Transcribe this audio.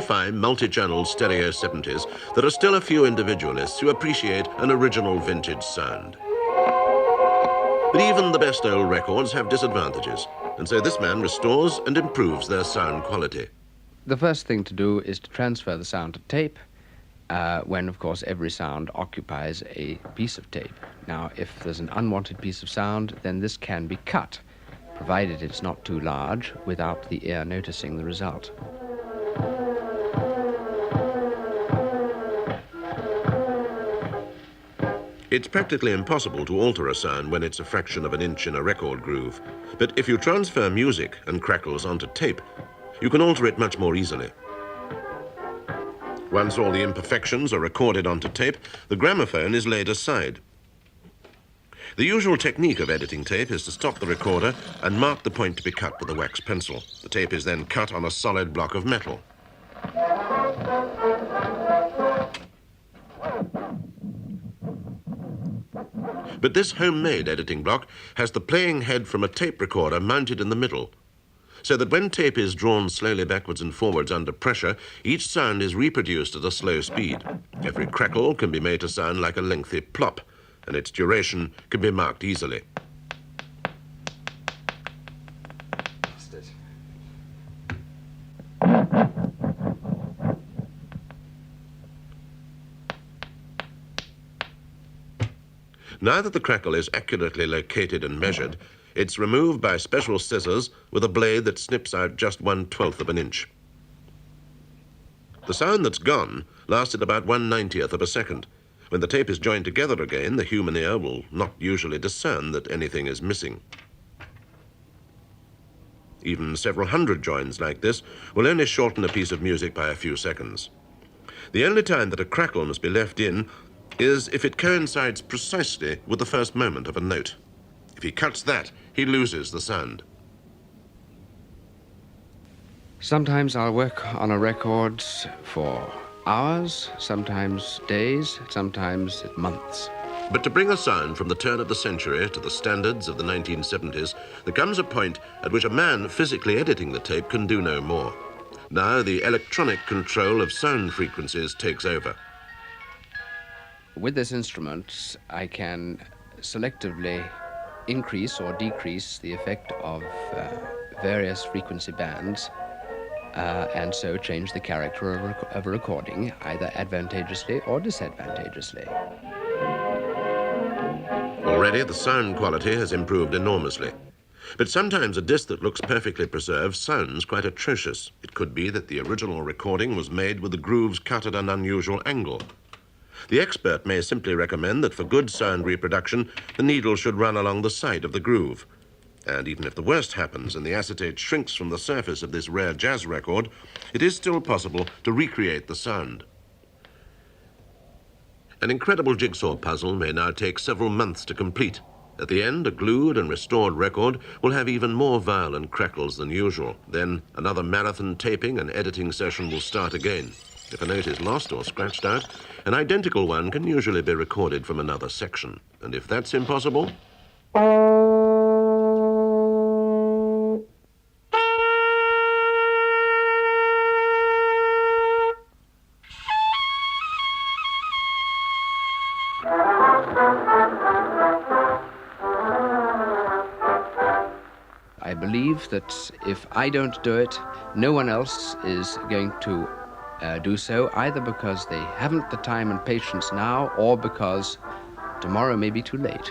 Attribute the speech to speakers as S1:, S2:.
S1: hi-fi multi-channel stereo 70s, there are still a few individualists who appreciate an original vintage sound. But even the best old records have disadvantages, and so this man restores and improves their sound quality.
S2: The first thing to do is to transfer the sound to tape, when, of course, every sound occupies a piece of tape. Now, if there's an unwanted piece of sound, then this can be cut, provided it's not too large, without the ear noticing the result.
S1: It's practically impossible to alter a sound when it's a fraction of an inch in a record groove. But if you transfer music and crackles onto tape, you can alter it much more easily. Once all the imperfections are recorded onto tape, the gramophone is laid aside. The usual technique of editing tape is to stop the recorder and mark the point to be cut with a wax pencil. The tape is then cut on a solid block of metal. But this homemade editing block has the playing head from a tape recorder mounted in the middle, so that when tape is drawn slowly backwards and forwards under pressure, each sound is reproduced at a slow speed. Every crackle can be made to sound like a lengthy plop, and its duration can be marked easily. Now that the crackle is accurately located and measured, it's removed by special scissors with a blade that snips out just 1/12 of an inch. The sound that's gone lasted about 1/90th of a second. When the tape is joined together again, the human ear will not usually discern that anything is missing. Even several hundred joins like this will only shorten a piece of music by a few seconds. The only time that a crackle must be left in is if it coincides precisely with the first moment of a note. If he cuts that, he loses the sound.
S2: Sometimes I'll work on a record for hours, sometimes days, sometimes months.
S1: But to bring a sound from the turn of the century to the standards of the 1970s, there comes a point at which a man physically editing the tape can do no more. Now the electronic control of sound frequencies takes over.
S2: With this instrument, I can selectively increase or decrease the effect of various frequency bands, and so change the character of a recording, either advantageously or disadvantageously.
S1: Already the sound quality has improved enormously. But sometimes a disc that looks perfectly preserved sounds quite atrocious. It could be that the original recording was made with the grooves cut at an unusual angle. The expert may simply recommend that for good sound reproduction, the needle should run along the side of the groove. And even if the worst happens and the acetate shrinks from the surface of this rare jazz record, it is still possible to recreate the sound. An incredible jigsaw puzzle may now take several months to complete. At the end, a glued and restored record will have even more violent crackles than usual. Then another marathon taping and editing session will start again. If a note is lost or scratched out, an identical one can usually be recorded from another section. And if that's impossible,
S2: I believe that if I don't do it, no one else is going to do so, either because they haven't the time and patience now, or because tomorrow may be too late.